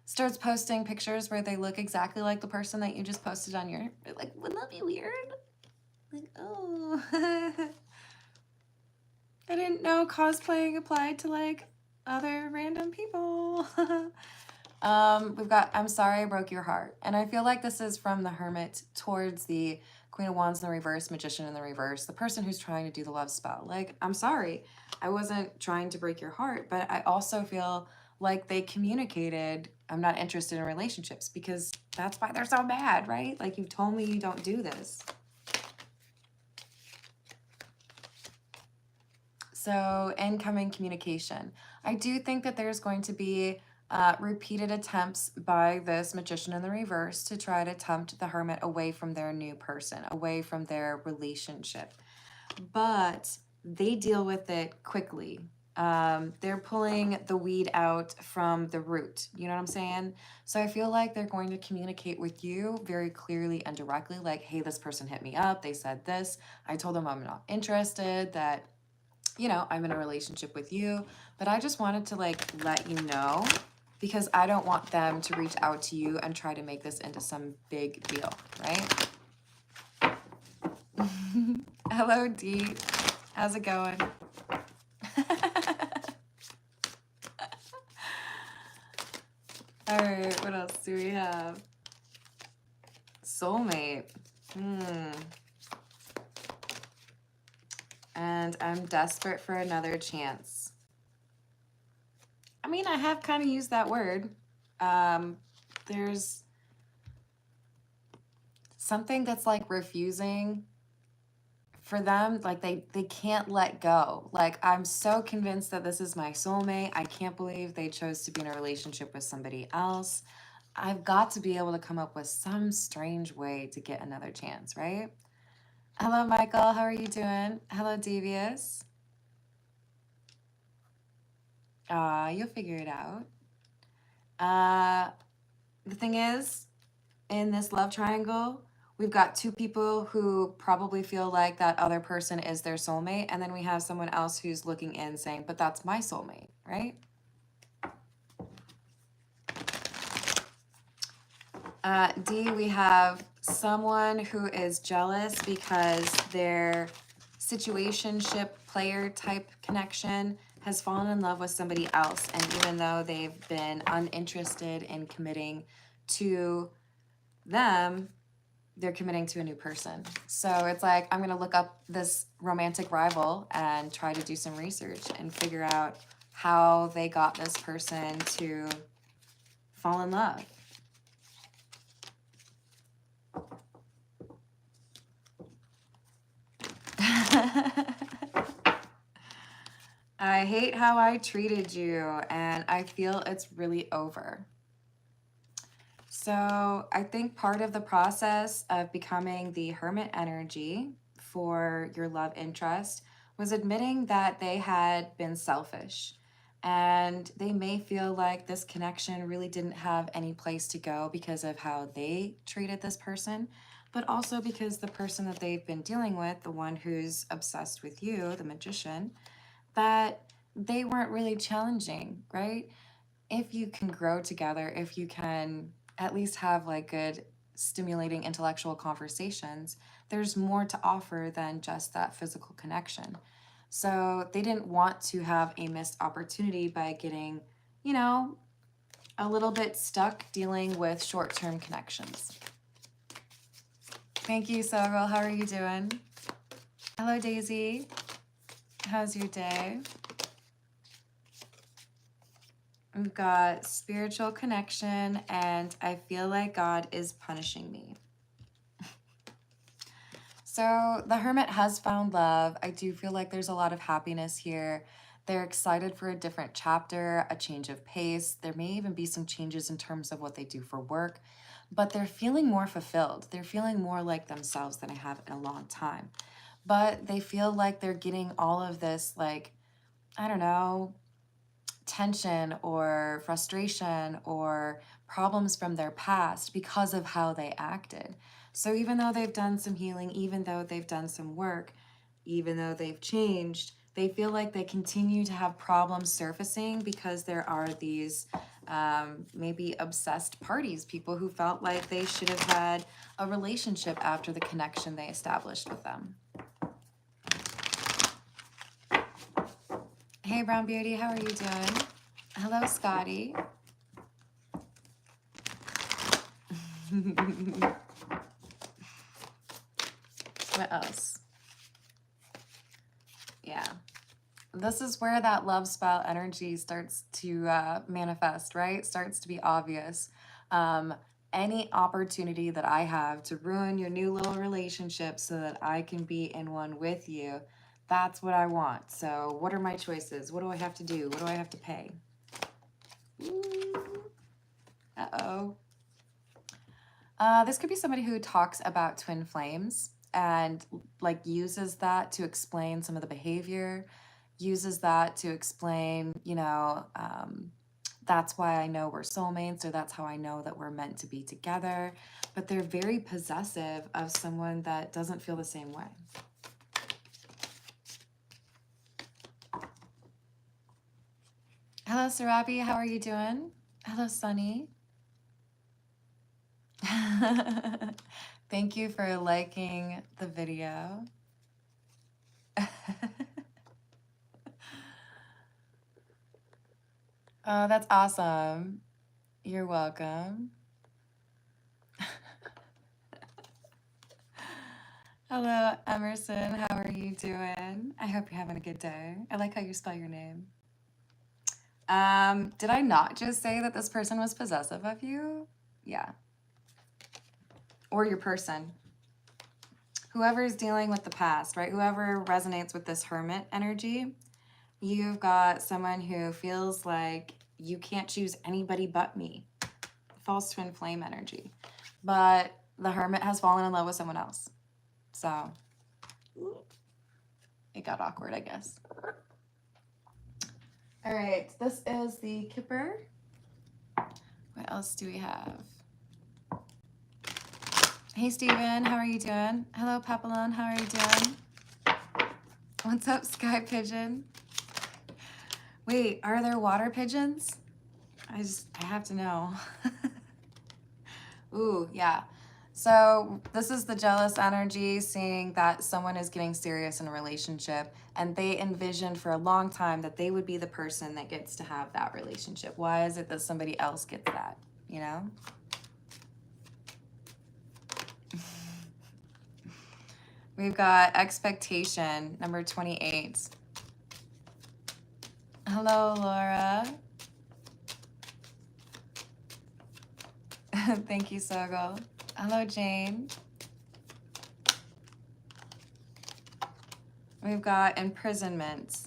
starts posting pictures where they look exactly like the person that you just posted on your, like, wouldn't that be weird? Like, oh. I didn't know cosplaying applied to, like, other random people. We've got, I'm sorry I broke your heart. And I feel like this is from the Hermit towards the Queen of Wands in the reverse, Magician in the reverse, the person who's trying to do the love spell. Like, I'm sorry, I wasn't trying to break your heart, but I also feel like they communicated, I'm not interested in relationships, because that's why they're so bad, right? Like, you've told me you don't do this. So, incoming communication. I do think that there's going to be repeated attempts by this Magician in the reverse to try to tempt the Hermit away from their new person, away from their relationship. But they deal with it quickly. They're pulling the weed out from the root. You know what I'm saying? So I feel like they're going to communicate with you very clearly and directly, like, hey, this person hit me up. They said this. I told them I'm not interested, that, you know, I'm in a relationship with you, but I just wanted to, like, let you know, because I don't want them to reach out to you and try to make this into some big deal, right? Hello, Dee. How's it going? All right, what else do we have? Soulmate. And I'm desperate for another chance. I mean, I have kind of used that word. There's something that's like refusing for them, like they can't let go. Like, I'm so convinced that this is my soulmate. I can't believe they chose to be in a relationship with somebody else. I've got to be able to come up with some strange way to get another chance, right? Hello, Michael. How are you doing? Hello, Devious. You'll figure it out. The thing is, in this love triangle, we've got two people who probably feel like that other person is their soulmate, and then we have someone else who's looking in saying, but that's my soulmate, right? D, we have someone who is jealous because their situationship player type connection has fallen in love with somebody else, and even though they've been uninterested in committing to them, they're committing to a new person. So it's like, I'm gonna look up this romantic rival and try to do some research and figure out how they got this person to fall in love. I hate how I treated you, and I feel it's really over. So I think part of the process of becoming the hermit energy for your love interest was admitting that they had been selfish. And they may feel like this connection really didn't have any place to go because of how they treated this person, but also because the person that they've been dealing with, the one who's obsessed with you, the magician, that they weren't really challenging, right? If you can grow together, if you can at least have like good, stimulating intellectual conversations, there's more to offer than just that physical connection. So they didn't want to have a missed opportunity by getting, you know, a little bit stuck dealing with short-term connections. Thank you, Sorrel. How are you doing? Hello, Daisy. How's your day? We've got spiritual connection, and I feel like God is punishing me. So the Hermit has found love. I do feel like there's a lot of happiness here. They're excited for a different chapter, a change of pace. There may even be some changes in terms of what they do for work, but they're feeling more fulfilled. They're feeling more like themselves than I have in a long time. But they feel like they're getting all of this, like, I don't know, tension or frustration or problems from their past because of how they acted. So even though they've done some healing, even though they've done some work, even though they've changed, they feel like they continue to have problems surfacing because there are these maybe obsessed parties, people who felt like they should have had a relationship after the connection they established with them. Hey, Brown Beauty, how are you doing? Hello, Scotty. What else? Yeah. This is where that love spell energy starts to manifest, right? Starts to be obvious. Any opportunity that I have to ruin your new little relationship so that I can be in one with you, that's what I want. So what are my choices? What do I have to do? What do I have to pay? Uh-oh. This could be somebody who talks about twin flames and like uses that to explain some of the behavior, uses that to explain, you know, that's why I know we're soulmates, or that's how I know that we're meant to be together. But they're very possessive of someone that doesn't feel the same way. Hello, Sarabi. How are you doing? Hello, Sunny. Thank you for liking the video. Oh, that's awesome. You're welcome. Hello, Emerson. How are you doing? I hope you're having a good day. I like how you spell your name. Did I not just say that this person was possessive of you? Yeah. Or your person. Whoever's dealing with the past, right? Whoever resonates with this hermit energy, you've got someone who feels like you can't choose anybody but me. False twin flame energy. But the hermit has fallen in love with someone else. So it got awkward, I guess. All right, this is the Kipper. What else do we have? Hey, Steven, how are you doing? Hello, Papillon, how are you doing? What's up, Sky Pigeon? Wait, are there water pigeons? I have to know. Ooh, yeah. So this is the jealous energy, seeing that someone is getting serious in a relationship and they envisioned for a long time that they would be the person that gets to have that relationship. Why is it that somebody else gets that, you know? We've got expectation, number 28. Hello, Laura. Thank you, Sogo. Hello, Jane. We've got imprisonment.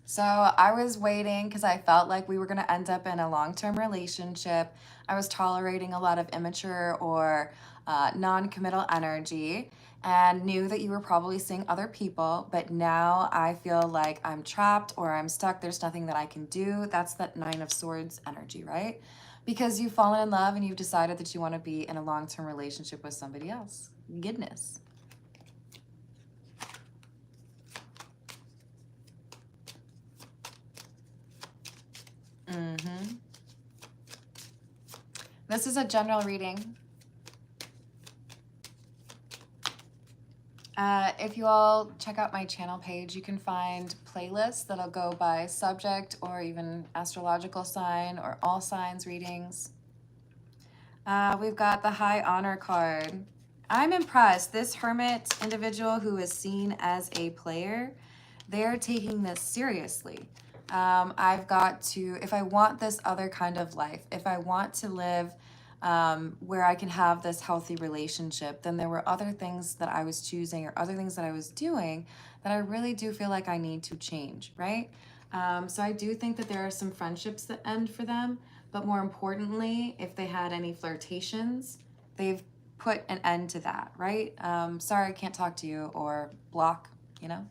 So I was waiting because I felt like we were going to end up in a long-term relationship. I was tolerating a lot of immature or non-committal energy and knew that you were probably seeing other people, but now I feel like I'm trapped or I'm stuck. There's nothing that I can do. That's that Nine of Swords energy, right? Because you've fallen in love and you've decided that you want to be in a long-term relationship with somebody else. Goodness. This is a general reading. If you all check out my channel page, you can find playlists that'll go by subject or even astrological sign or all signs readings. We've got the High Honor card. I'm impressed. This hermit individual who is seen as a player, they're taking this seriously. I've got to, if I want this other kind of life, if I want to live where I can have this healthy relationship, then there were other things that I was choosing or other things that I was doing that I really do feel like I need to change, right? So I do think that there are some friendships that end for them, but more importantly, if they had any flirtations, they've put an end to that, right? Sorry, I can't talk to you, or block, you know?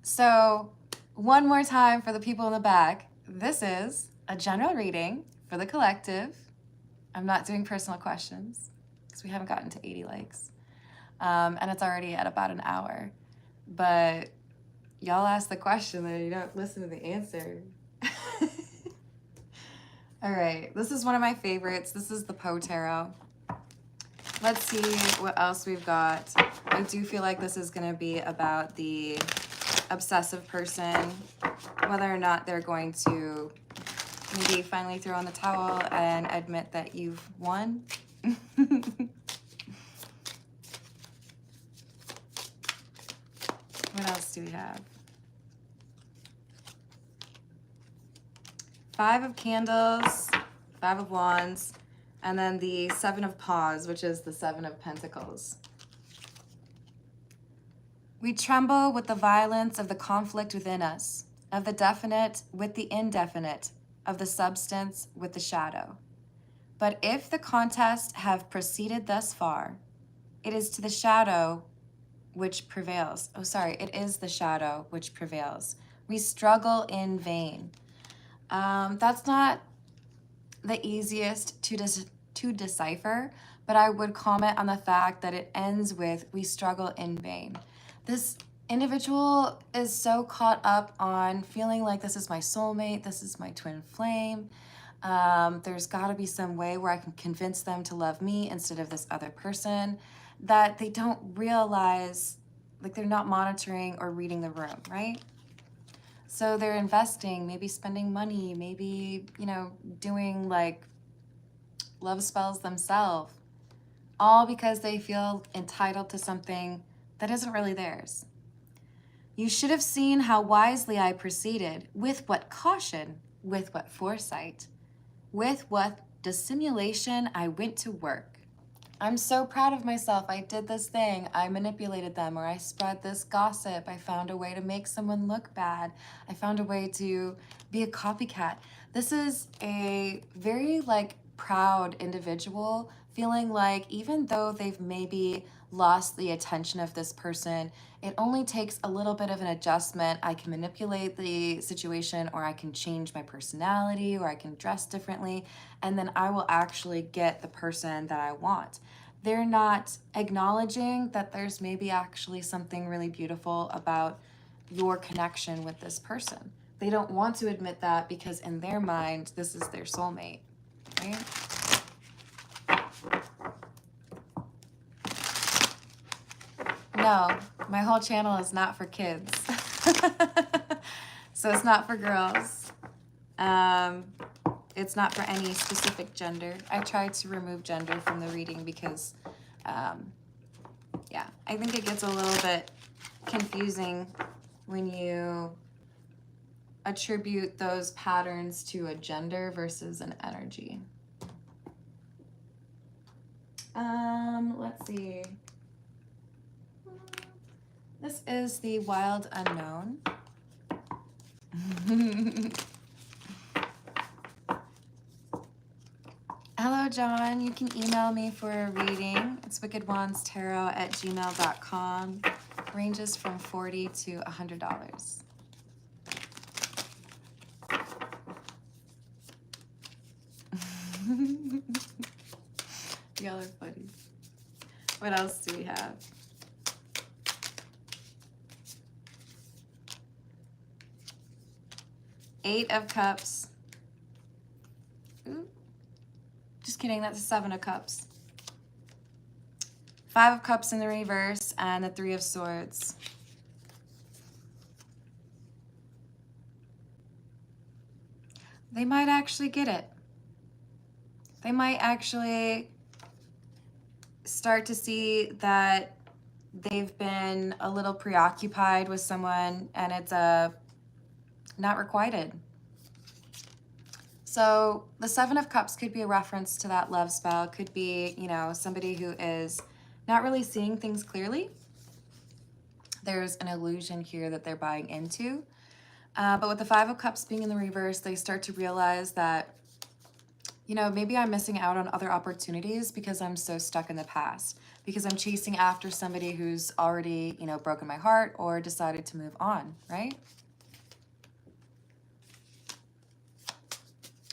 So one more time for the people in the back, this is a general reading for the collective. I'm not doing personal questions because we haven't gotten to 80 likes. And it's already at about an hour. But y'all ask the question and you don't listen to the answer. All right, this is one of my favorites. This is the Poe Tarot. Let's see what else we've got. I do feel like this is going to be about the obsessive person, whether or not they're going to maybe finally throw in the towel and admit that you've won. What else do we have? Five of Candles, Five of Wands, and then the Seven of Paws, which is the Seven of Pentacles. We tremble with the violence of the conflict within us, of the definite with the indefinite, of the substance with the shadow. But if the contest have proceeded thus far, it is to the shadow which prevails. Oh, sorry, it is the shadow which prevails. We struggle in vain. That's not the easiest to decipher, but I would comment on the fact that it ends with, we struggle in vain. This individual is so caught up on feeling like this is my soulmate, this is my twin flame. There's got to be some way where I can convince them to love me instead of this other person, that they don't realize, like they're not monitoring or reading the room, right? So they're investing, maybe spending money, maybe, you know, doing like love spells themselves, all because they feel entitled to something that isn't really theirs. You should have seen how wisely I proceeded, with what caution, with what foresight, with what dissimulation I went to work. I'm so proud of myself. I did this thing. I manipulated them, or I spread this gossip. I found a way to make someone look bad. I found a way to be a copycat. This is a very like proud individual feeling like even though they've maybe lost the attention of this person, it only takes a little bit of an adjustment. I can manipulate the situation, or I can change my personality, or I can dress differently, and then I will actually get the person that I want. They're not acknowledging that there's maybe actually something really beautiful about your connection with this person. They don't want to admit that because in their mind, this is their soulmate, right? No, my whole channel is not for kids. So it's not for girls. It's not for any specific gender. I tried to remove gender from the reading because, yeah, I think it gets a little bit confusing when you attribute those patterns to a gender versus an energy. Let's see. This is the Wild Unknown. Hello, John. You can email me for a reading. It's wickedwandstarot@gmail.com. Ranges from $40 to $100. Y'all are funny. What else do we have? Eight of Cups. Ooh. Just kidding, that's a Seven of Cups. Five of Cups in the reverse, and the Three of Swords. They might actually get it. They might actually start to see that they've been a little preoccupied with someone and it's not requited. So the Seven of Cups could be a reference to that love spell. Could be, you know, somebody who is not really seeing things clearly. There's an illusion here that they're buying into. But with the Five of Cups being in the reverse, they start to realize that, you know, maybe I'm missing out on other opportunities because I'm so stuck in the past, because I'm chasing after somebody who's already, you know, broken my heart or decided to move on, right?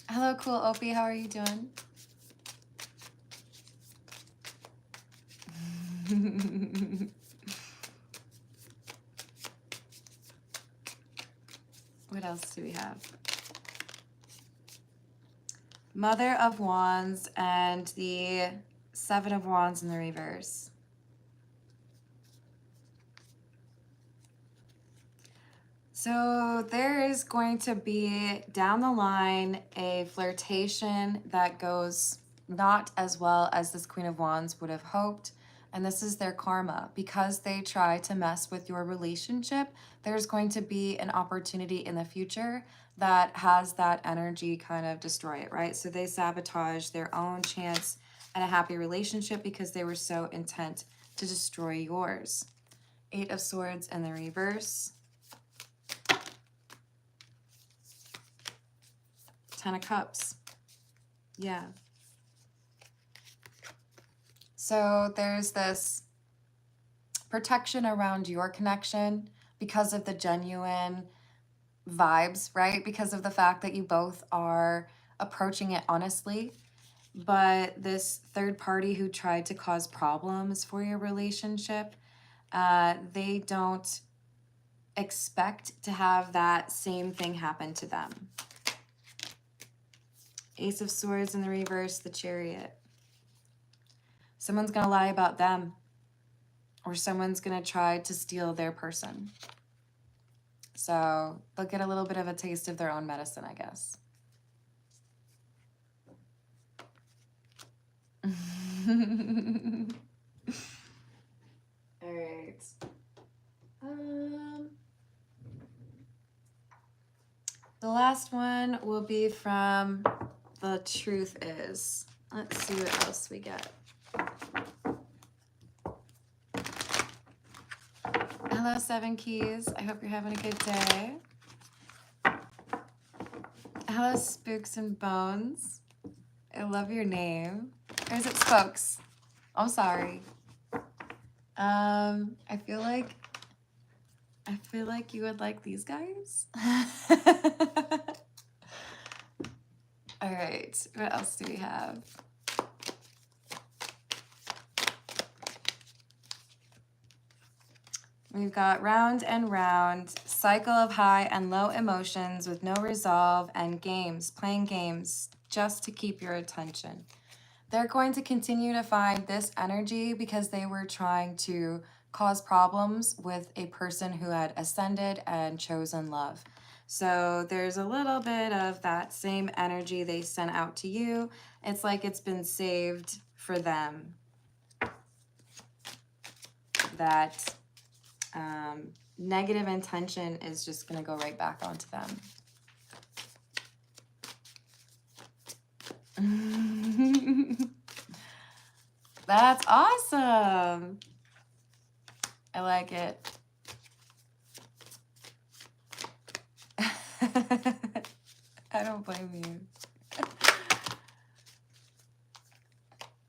Hello, cool Opie. How are you doing? What else do we have? Mother of Wands and the Seven of Wands in the reverse. So there is going to be down the line a flirtation that goes not as well as this Queen of Wands would have hoped. And this is their karma. Because they try to mess with your relationship, there's going to be an opportunity in the future that has that energy kind of destroy it, right? So they sabotage their own chance at a happy relationship because they were so intent to destroy yours. Eight of Swords in the reverse. Ten of Cups. Yeah. So there's this protection around your connection because of the genuine vibes, right? Because of the fact that you both are approaching it honestly. But this third party who tried to cause problems for your relationship, they don't expect to have that same thing happen to them. Ace of Swords in the reverse, the Chariot. Someone's going to lie about them, or someone's going to try to steal their person. So they'll get a little bit of a taste of their own medicine, I guess. All right. The last one will be from The Truth Is. Let's see what else we get. Hello, Seven Keys. I hope you're having a good day. Hello, Spooks and Bones. I love your name. Or is it spokes? I'm sorry. I feel like you would like these guys. All right, what else do we have? We've got round and round, cycle of high and low emotions with no resolve, and games, playing games just to keep your attention. They're going to continue to find this energy because they were trying to cause problems with a person who had ascended and chosen love. So there's a little bit of that same energy they sent out to you. It's like it's been saved for them. That negative intention is just going to go right back onto them. That's awesome. I like it. I don't blame you.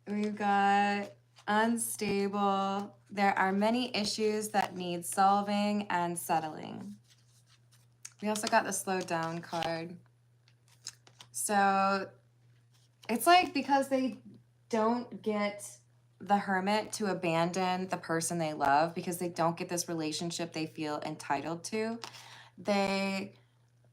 We've got unstable. There are many issues that need solving and settling. We also got the slow down card. So it's like because they don't get the Hermit to abandon the person they love, because they don't get this relationship they feel entitled to, they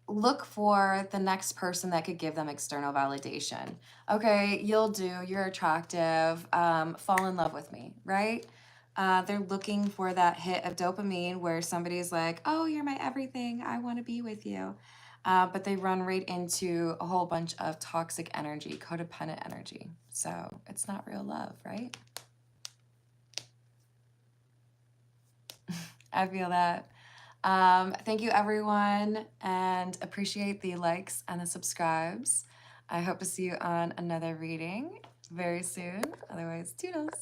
look for the next person that could give them external validation. Okay, you'll do, you're attractive, fall in love with me, right? They're looking for that hit of dopamine where somebody's like, oh, you're my everything, I want to be with you. But they run right into a whole bunch of toxic energy, codependent energy. So it's not real love, right? I feel that. Thank you, everyone, and appreciate the likes and the subscribes. I hope to see you on another reading very soon. Otherwise, toodles.